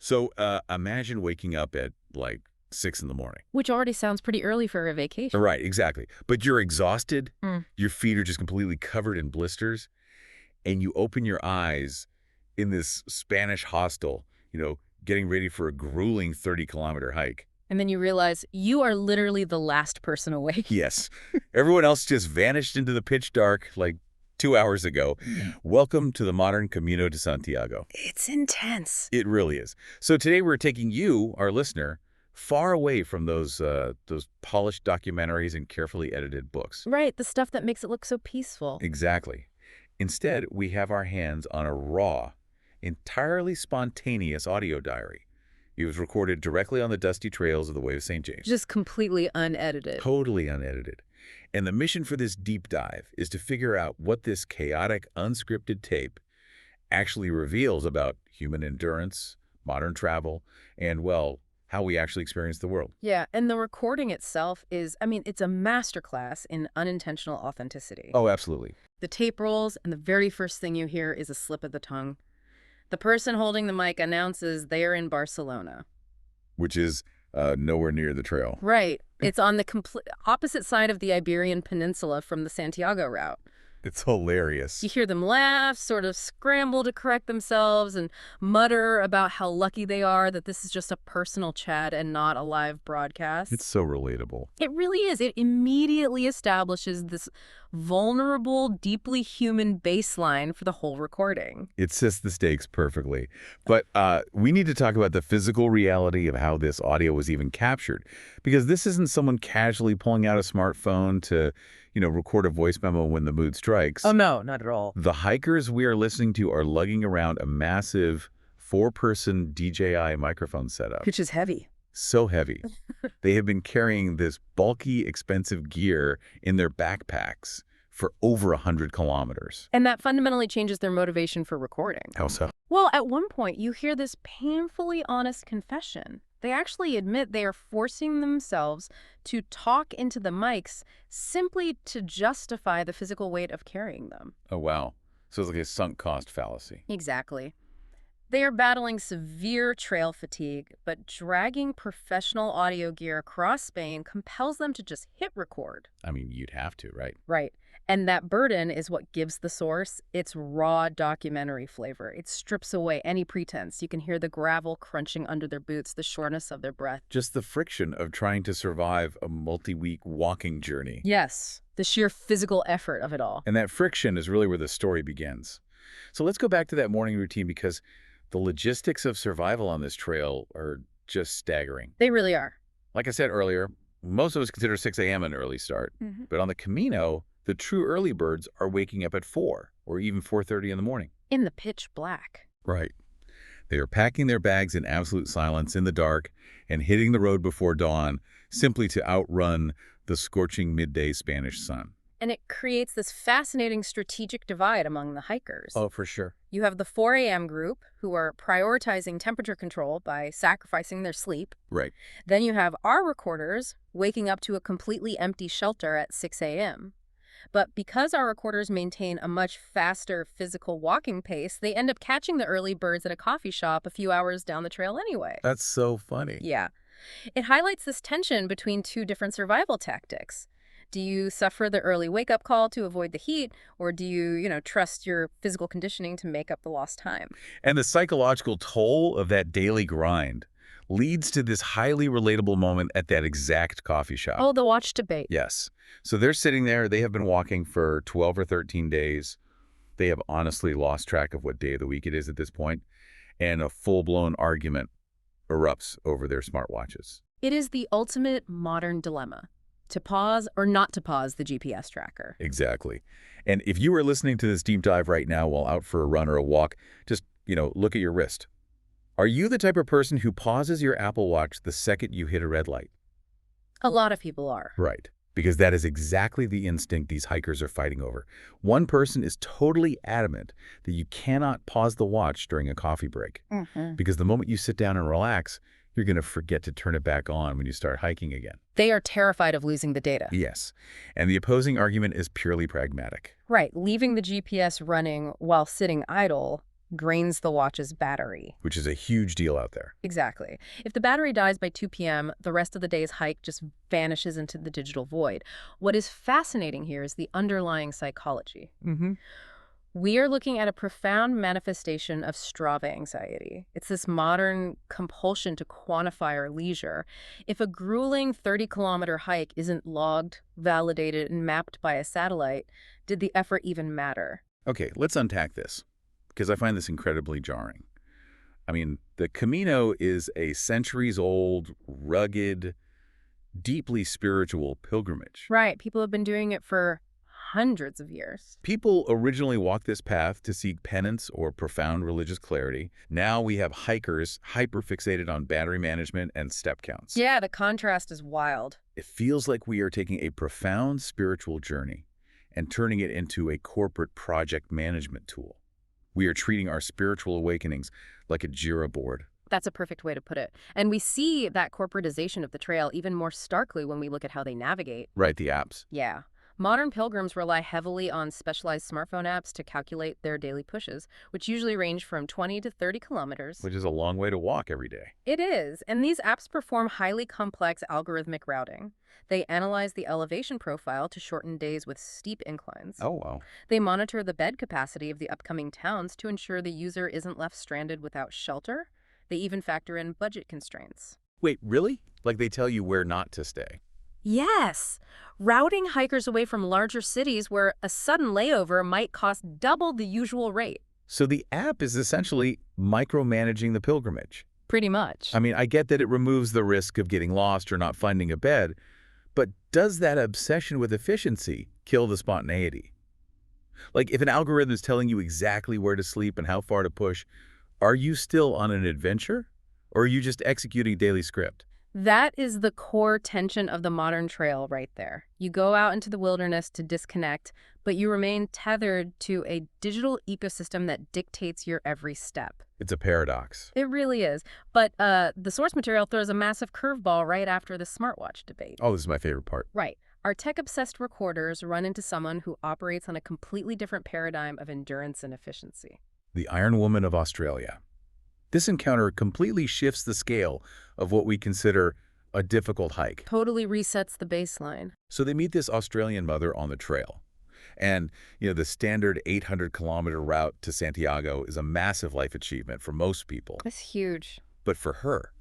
So imagine waking up at like 6 in the morning. Which already sounds pretty early for a vacation. Right, exactly. But you're exhausted. Your feet are just completely covered in blisters. And you open your eyes in this Spanish hostel, getting ready for a grueling 30-kilometer hike. And then you realize you are literally the last person awake. Yes. Everyone else just vanished into the pitch dark like 2 hours ago. Welcome to the modern Camino de Santiago. It's intense. It really is. So today we're taking you, our listener, far away from those polished documentaries and carefully edited books. Right, the stuff that makes it look so peaceful. Exactly. Instead, we have our hands on a raw, entirely spontaneous audio diary. It was recorded directly on the dusty trails of the Way of St. James. Just completely unedited. Totally unedited. And the mission for this deep dive is to figure out what this chaotic, unscripted tape actually reveals about human endurance, modern travel, and, well, how we actually experience the world. Yeah, and the recording itself is, it's a masterclass in unintentional authenticity. Oh, absolutely. The tape rolls, and the very first thing you hear is a slip of the tongue. The person holding the mic announces they are in Barcelona. Which is nowhere near the trail. Right. It's on the opposite side of the Iberian Peninsula from the Santiago route. It's hilarious. You hear them laugh, sort of scramble to correct themselves, and mutter about how lucky they are that this is just a personal chat and not a live broadcast. It's so relatable. It really is. It immediately establishes this vulnerable, deeply human baseline for the whole recording. It sets the stakes perfectly. But we need to talk about the physical reality of how this audio was even captured. Because this isn't someone casually pulling out a smartphone to record a voice memo when the mood strikes. Oh, no, not at all. The hikers we are listening to are lugging around a massive 4-person DJI microphone setup. Which is heavy. So heavy. They have been carrying this bulky, expensive gear in their backpacks for over 100 kilometers. And that fundamentally changes their motivation for recording. How so? Well, at one point, you hear this painfully honest confession. They actually admit they are forcing themselves to talk into the mics simply to justify the physical weight of carrying them. Oh, wow. So it's like a sunk cost fallacy. Exactly. They are battling severe trail fatigue, but dragging professional audio gear across Spain compels them to just hit record. I mean, you'd have to, right? Right. And that burden is what gives the source its raw documentary flavor. It strips away any pretense. You can hear the gravel crunching under their boots, the shortness of their breath. Just the friction of trying to survive a multi-week walking journey. Yes, the sheer physical effort of it all. And that friction is really where the story begins. So let's go back to that morning routine because the logistics of survival on this trail are just staggering. They really are. Like I said earlier, most of us consider 6 a.m. an early start. But on the Camino, the true early birds are waking up at 4 or even 4:30 in the morning. In the pitch black. Right. They are packing their bags in absolute silence in the dark and hitting the road before dawn simply to outrun the scorching midday Spanish sun. And it creates this fascinating strategic divide among the hikers. Oh, for sure. You have the 4 a.m. group who are prioritizing temperature control by sacrificing their sleep. Right. Then you have our recorders waking up to a completely empty shelter at 6 a.m. But because our recorders maintain a much faster physical walking pace, they end up catching the early birds at a coffee shop a few hours down the trail anyway. That's so funny. Yeah. It highlights this tension between two different survival tactics. Do you suffer the early wake-up call to avoid the heat, or do you, trust your physical conditioning to make up the lost time? And the psychological toll of that daily grind leads to this highly relatable moment at that exact coffee shop. Oh, the watch debate. Yes. So they're sitting there. They have been walking for 12 or 13 days. They have honestly lost track of what day of the week it is at this point, and a full-blown argument erupts over their smartwatches. It is the ultimate modern dilemma. To pause or not to pause the GPS tracker. Exactly. And if you are listening to this deep dive right now while out for a run or a walk, just, look at your wrist. Are you the type of person who pauses your Apple Watch the second you hit a red light? A lot of people are. Right. Because that is exactly the instinct these hikers are fighting over. One person is totally adamant that you cannot pause the watch during a coffee break. Because the moment you sit down and relax, you're going to forget to turn it back on when you start hiking again. They are terrified of losing the data. Yes. And the opposing argument is purely pragmatic. Right. Leaving the GPS running while sitting idle drains the watch's battery. Which is a huge deal out there. Exactly. If the battery dies by 2 p.m., the rest of the day's hike just vanishes into the digital void. What is fascinating here is the underlying psychology. We are looking at a profound manifestation of Strava anxiety. It's this modern compulsion to quantify our leisure. If a grueling 30-kilometer hike isn't logged, validated, and mapped by a satellite, did the effort even matter? Okay, let's unpack this, because I find this incredibly jarring. I mean, the Camino is a centuries-old, rugged, deeply spiritual pilgrimage. Right. People have been doing it for hundreds of years. People originally walked this path to seek penance or profound religious clarity. Now we have hikers hyper-fixated on battery management and step counts. Yeah, the contrast is wild. It feels like we are taking a profound spiritual journey and turning it into a corporate project management tool. We are treating our spiritual awakenings like a Jira board. That's a perfect way to put it. And we see that corporatization of the trail even more starkly when we look at how they navigate. Right, the apps. Yeah. Modern pilgrims rely heavily on specialized smartphone apps to calculate their daily pushes, which usually range from 20 to 30 kilometers. Which is a long way to walk every day. It is, and these apps perform highly complex algorithmic routing. They analyze the elevation profile to shorten days with steep inclines. Oh, wow. They monitor the bed capacity of the upcoming towns to ensure the user isn't left stranded without shelter. They even factor in budget constraints. Wait, really? Like they tell you where not to stay? Yes, routing hikers away from larger cities where a sudden layover might cost double the usual rate. So the app is essentially micromanaging the pilgrimage. Pretty much. I mean, I get that it removes the risk of getting lost or not finding a bed, but does that obsession with efficiency kill the spontaneity? Like, if an algorithm is telling you exactly where to sleep and how far to push, are you still on an adventure? Or are you just executing daily script? That is the core tension of the modern trail right there. You go out into the wilderness to disconnect, but you remain tethered to a digital ecosystem that dictates your every step. It's a paradox. It really is. But the source material throws a massive curveball right after the smartwatch debate. Oh, this is my favorite part. Right. Our tech-obsessed recorders run into someone who operates on a completely different paradigm of endurance and efficiency. The Iron Woman of Australia. This encounter completely shifts the scale of what we consider a difficult hike. Totally resets the baseline. So they meet this Australian mother on the trail. And, the standard 800-kilometer route to Santiago is a massive life achievement for most people. That's huge. But for her,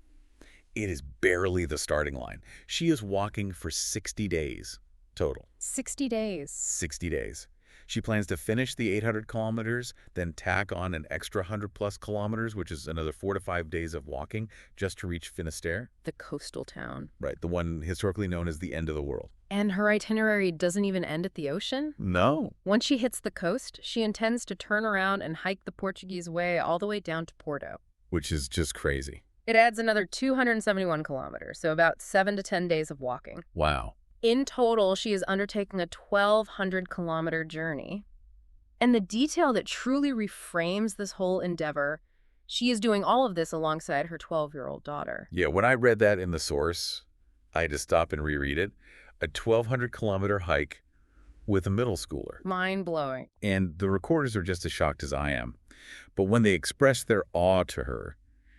it is barely the starting line. She is walking for 60 days total. 60 days. 60 days. She plans to finish the 800 kilometers, then tack on an extra 100-plus kilometers, which is another 4 to 5 days of walking, just to reach Finisterre. The coastal town. Right, the one historically known as the end of the world. And her itinerary doesn't even end at the ocean? No. Once she hits the coast, she intends to turn around and hike the Portuguese way all the way down to Porto. Which is just crazy. It adds another 271 kilometers, so about 7 to 10 days of walking. Wow. In total, she is undertaking a 1,200-kilometer journey. And the detail that truly reframes this whole endeavor, she is doing all of this alongside her 12-year-old daughter. Yeah, when I read that in the source, I had to stop and reread it. A 1,200-kilometer hike with a middle schooler. Mind-blowing. And the recorders are just as shocked as I am. But when they express their awe to her,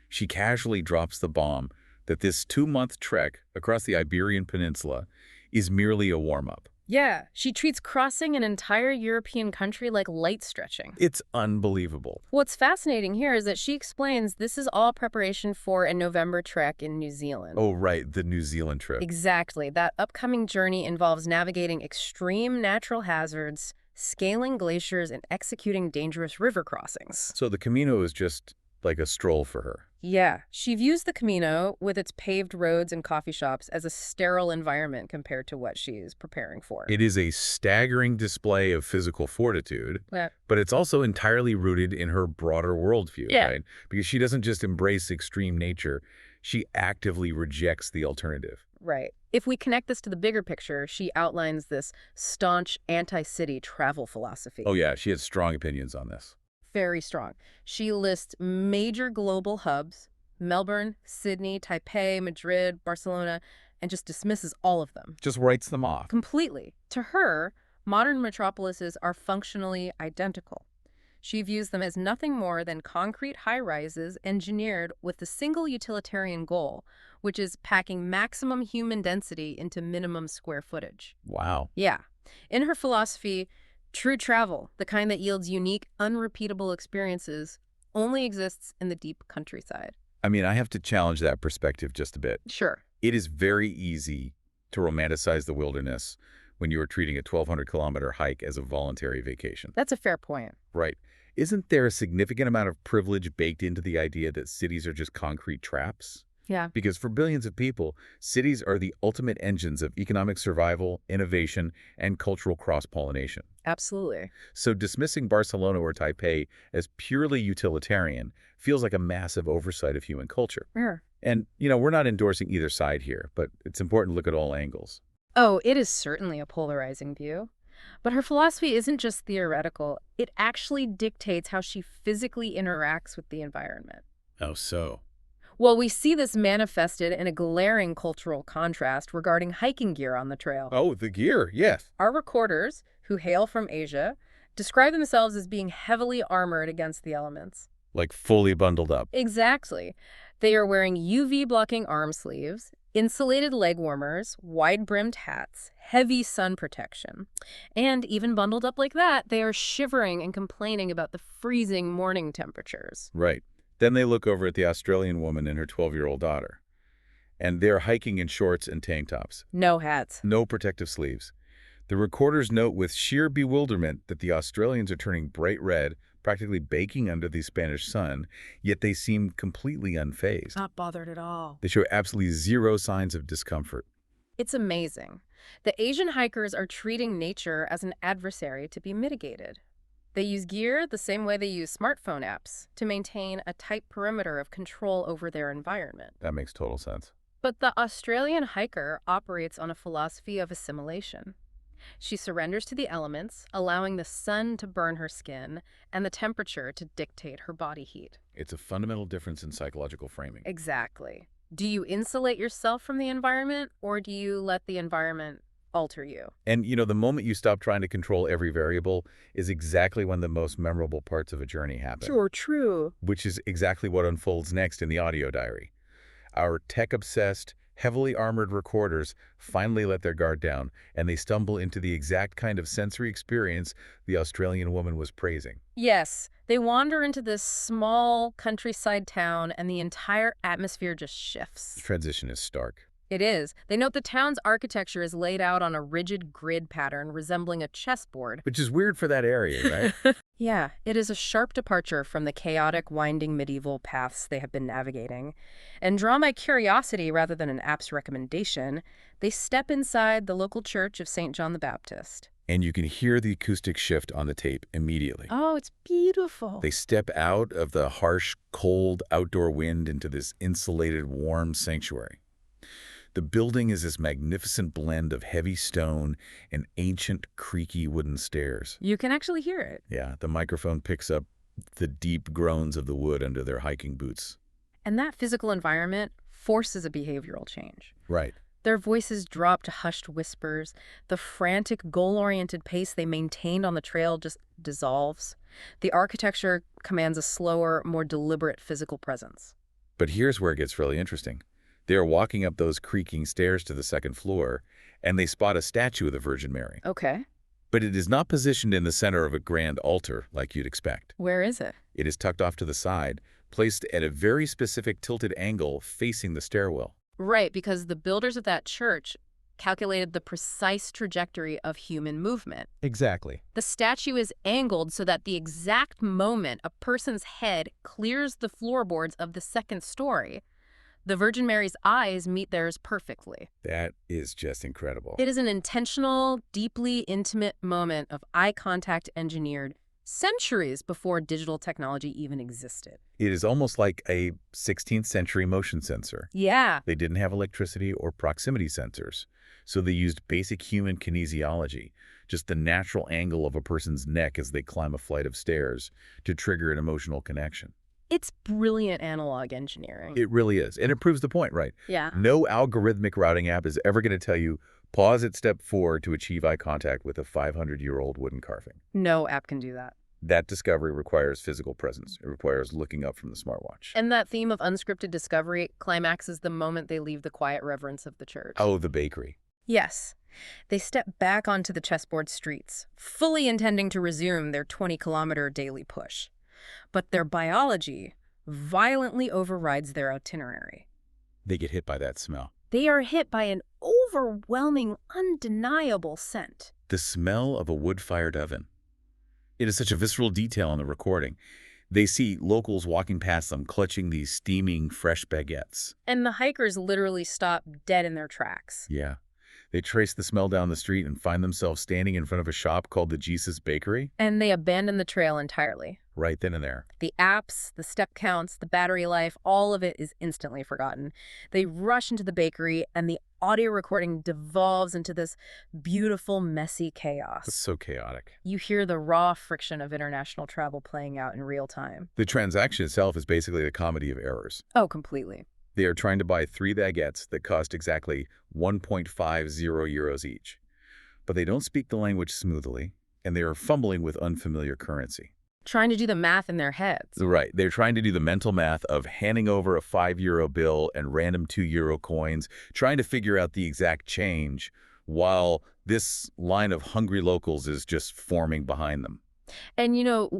she casually drops the bomb that this 2-month trek across the Iberian Peninsula is merely a warm-up. Yeah, she treats crossing an entire European country like light stretching. It's unbelievable. What's fascinating here is that she explains this is all preparation for a November trek in New Zealand. Oh, right, the New Zealand trip. Exactly. That upcoming journey involves navigating extreme natural hazards, scaling glaciers, and executing dangerous river crossings. So the Camino is just like a stroll for her. Yeah, she views the Camino, with its paved roads and coffee shops, as a sterile environment compared to what she is preparing for. It is a staggering display of physical fortitude, but it's also entirely rooted in her broader worldview, right? Because she doesn't just embrace extreme nature, she actively rejects the alternative. Right. If we connect this to the bigger picture, she outlines this staunch anti-city travel philosophy. Oh yeah, she has strong opinions on this. Very strong. She lists major global hubs, Melbourne, Sydney, Taipei, Madrid, Barcelona, and just dismisses all of them. Just writes them off. Completely. To her, modern metropolises are functionally identical. She views them as nothing more than concrete high-rises engineered with the single utilitarian goal, which is packing maximum human density into minimum square footage. Wow. Yeah. In her philosophy, true travel, the kind that yields unique, unrepeatable experiences, only exists in the deep countryside. I mean, I have to challenge that perspective just a bit. Sure. It is very easy to romanticize the wilderness when you are treating a 1,200-kilometer hike as a voluntary vacation. That's a fair point. Right. Isn't there a significant amount of privilege baked into the idea that cities are just concrete traps? Yeah. Because for billions of people, cities are the ultimate engines of economic survival, innovation, and cultural cross-pollination. Absolutely. So dismissing Barcelona or Taipei as purely utilitarian feels like a massive oversight of human culture. Yeah. And, we're not endorsing either side here, but it's important to look at all angles. Oh, it is certainly a polarizing view. But her philosophy isn't just theoretical. It actually dictates how she physically interacts with the environment. Oh, so? Well, we see this manifested in a glaring cultural contrast regarding hiking gear on the trail. Oh, the gear, yes. Our recorders, who hail from Asia, describe themselves as being heavily armored against the elements. Like fully bundled up. Exactly. They are wearing UV-blocking arm sleeves, insulated leg warmers, wide-brimmed hats, heavy sun protection. And even bundled up like that, they are shivering and complaining about the freezing morning temperatures. Right. Then they look over at the Australian woman and her 12-year-old daughter. And they're hiking in shorts and tank tops. No hats. No protective sleeves. The recorders note with sheer bewilderment that the Australians are turning bright red, practically baking under the Spanish sun, yet they seem completely unfazed. Not bothered at all. They show absolutely zero signs of discomfort. It's amazing. The Asian hikers are treating nature as an adversary to be mitigated. They use gear the same way they use smartphone apps to maintain a tight perimeter of control over their environment. That makes total sense. But the Australian hiker operates on a philosophy of assimilation. She surrenders to the elements, allowing the sun to burn her skin and the temperature to dictate her body heat. It's a fundamental difference in psychological framing. Exactly. Do you insulate yourself from the environment, or do you let the environment alter you? And, the moment you stop trying to control every variable is exactly when the most memorable parts of a journey happen. Sure, true. Which is exactly what unfolds next in the audio diary. Our tech-obsessed, heavily armored recorders finally let their guard down, and they stumble into the exact kind of sensory experience the Australian woman was praising. Yes, they wander into this small countryside town, and the entire atmosphere just shifts. The transition is stark. It is. They note the town's architecture is laid out on a rigid grid pattern resembling a chessboard. Which is weird for that area, right? Yeah, it is a sharp departure from the chaotic, winding medieval paths they have been navigating. And drawn by curiosity rather than an app's recommendation, they step inside the local church of St. John the Baptist. And you can hear the acoustic shift on the tape immediately. Oh, it's beautiful. They step out of the harsh, cold outdoor wind into this insulated, warm sanctuary. The building is this magnificent blend of heavy stone and ancient, creaky wooden stairs. You can actually hear it. Yeah, the microphone picks up the deep groans of the wood under their hiking boots. And that physical environment forces a behavioral change. Right. Their voices drop to hushed whispers. The frantic, goal-oriented pace they maintained on the trail just dissolves. The architecture commands a slower, more deliberate physical presence. But here's where it gets really interesting. They are walking up those creaking stairs to the second floor, and they spot a statue of the Virgin Mary. Okay. But it is not positioned in the center of a grand altar like you'd expect. Where is it? It is tucked off to the side, placed at a very specific tilted angle facing the stairwell. Right, because the builders of that church calculated the precise trajectory of human movement. Exactly. The statue is angled so that the exact moment a person's head clears the floorboards of the second story, the Virgin Mary's eyes meet theirs perfectly. That is just incredible. It is an intentional, deeply intimate moment of eye contact engineered centuries before digital technology even existed. It is almost like a 16th century motion sensor. Yeah. They didn't have electricity or proximity sensors, so they used basic human kinesiology, just the natural angle of a person's neck as they climb a flight of stairs, to trigger an emotional connection. It's brilliant analog engineering. It really is. And it proves the point, right? Yeah. No algorithmic routing app is ever going to tell you, pause at step 4 to achieve eye contact with a 500-year-old wooden carving. No app can do that. That discovery requires physical presence. It requires looking up from the smartwatch. And that theme of unscripted discovery climaxes the moment they leave the quiet reverence of the church. Oh, the bakery. Yes. They step back onto the chessboard streets, fully intending to resume their 20-kilometer daily push. But their biology violently overrides their itinerary. They get hit by that smell. They are hit by an overwhelming, undeniable scent. The smell of a wood-fired oven. It is such a visceral detail in the recording. They see locals walking past them, clutching these steaming, fresh baguettes. And the hikers literally stop dead in their tracks. Yeah. They trace the smell down the street and find themselves standing in front of a shop called the Jesus Bakery. And they abandon the trail entirely. Right then and there. The apps, the step counts, the battery life, all of it is instantly forgotten. They rush into the bakery, and the audio recording devolves into this beautiful, messy chaos. It's so chaotic. You hear the raw friction of international travel playing out in real time. The transaction itself is basically a comedy of errors. Oh, completely. They are trying to buy 3 baguettes that cost exactly 1.50 euros each. But they don't speak the language smoothly, and they are fumbling with unfamiliar currency. Trying to do the math in their heads. Right. They're trying to do the mental math of handing over a 5 euro bill and random 2 euro coins, trying to figure out the exact change, while this line of hungry locals is just forming behind them. And,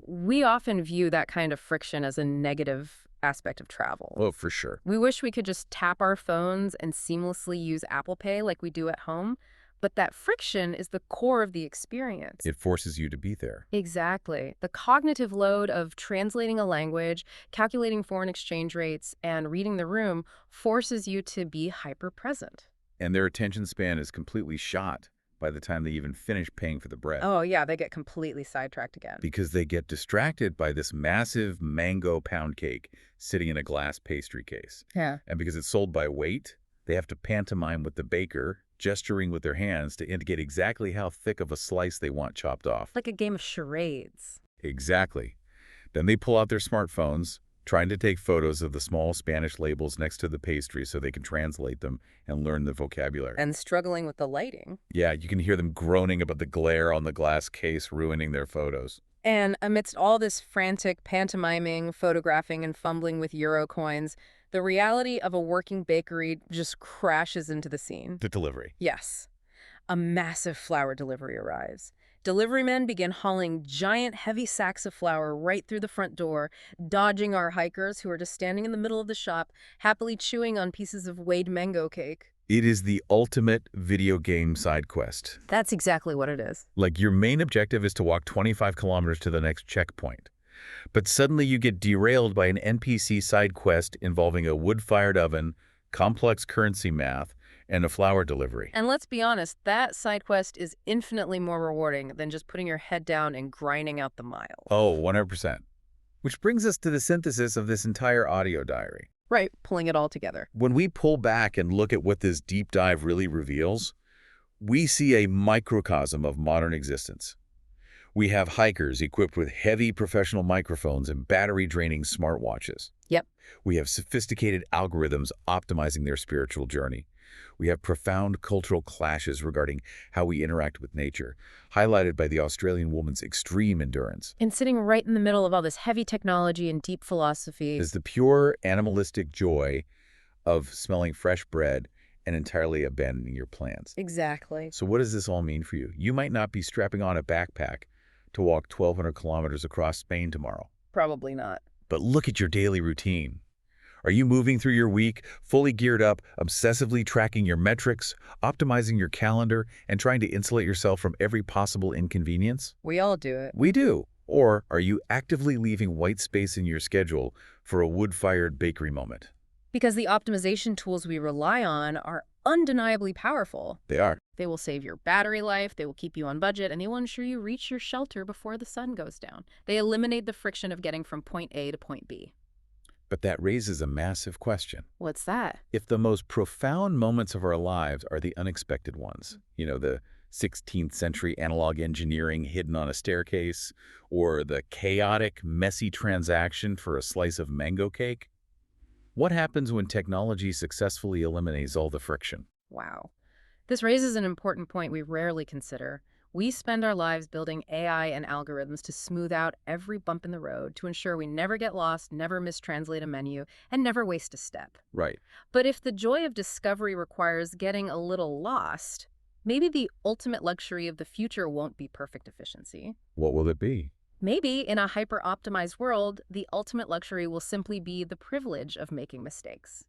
we often view that kind of friction as a negative aspect of travel. Oh, for sure. We wish we could just tap our phones and seamlessly use Apple Pay like we do at home. But that friction is the core of the experience. It forces you to be there. Exactly. The cognitive load of translating a language, calculating foreign exchange rates, and reading the room forces you to be hyper-present. And their attention span is completely shot by the time they even finish paying for the bread. Oh, yeah, they get completely sidetracked again. Because they get distracted by this massive mango pound cake sitting in a glass pastry case. Yeah. And because it's sold by weight, they have to pantomime with the baker, gesturing with their hands to indicate exactly how thick of a slice they want chopped off. Like a game of charades. Exactly. Then they pull out their smartphones, trying to take photos of the small Spanish labels next to the pastry so they can translate them and learn the vocabulary. And struggling with the lighting. Yeah, you can hear them groaning about the glare on the glass case ruining their photos. And amidst all this frantic pantomiming, photographing, and fumbling with euro coins, the reality of a working bakery just crashes into the scene. The delivery. Yes. A massive flour delivery arrives. Deliverymen begin hauling giant, heavy sacks of flour right through the front door, dodging our hikers who are just standing in the middle of the shop, happily chewing on pieces of weighed mango cake. It is the ultimate video game side quest. That's exactly what it is. Like, your main objective is to walk 25 kilometers to the next checkpoint. But suddenly you get derailed by an NPC side quest involving a wood-fired oven, complex currency math, and a flour delivery. And let's be honest, that side quest is infinitely more rewarding than just putting your head down and grinding out the miles. Oh, 100%. Which brings us to the synthesis of this entire audio diary. Right, pulling it all together. When we pull back and look at what this deep dive really reveals, we see a microcosm of modern existence. We have hikers equipped with heavy professional microphones and battery-draining smartwatches. Yep. We have sophisticated algorithms optimizing their spiritual journey. We have profound cultural clashes regarding how we interact with nature, highlighted by the Australian woman's extreme endurance. And sitting right in the middle of all this heavy technology and deep philosophy Is the pure animalistic joy of smelling fresh bread and entirely abandoning your plans. Exactly. So what does this all mean for you? You might not be strapping on a backpack to walk 1,200 kilometers across Spain tomorrow. Probably not. But look at your daily routine. Are you moving through your week, fully geared up, obsessively tracking your metrics, optimizing your calendar, and trying to insulate yourself from every possible inconvenience? We all do it. We do. Or are you actively leaving white space in your schedule for a wood-fired bakery moment? Because the optimization tools we rely on are undeniably powerful. They are. They will save your battery life, they will keep you on budget, and they will ensure you reach your shelter before the sun goes down. They eliminate the friction of getting from point A to point B. But that raises a massive question. What's that? If the most profound moments of our lives are the unexpected ones, the 16th century analog engineering hidden on a staircase, or the chaotic, messy transaction for a slice of mango cake, what happens when technology successfully eliminates all the friction? Wow. This raises an important point we rarely consider. We spend our lives building AI and algorithms to smooth out every bump in the road, to ensure we never get lost, never mistranslate a menu, and never waste a step. Right. But if the joy of discovery requires getting a little lost, maybe the ultimate luxury of the future won't be perfect efficiency. What will it be? Maybe in a hyper-optimized world, the ultimate luxury will simply be the privilege of making mistakes.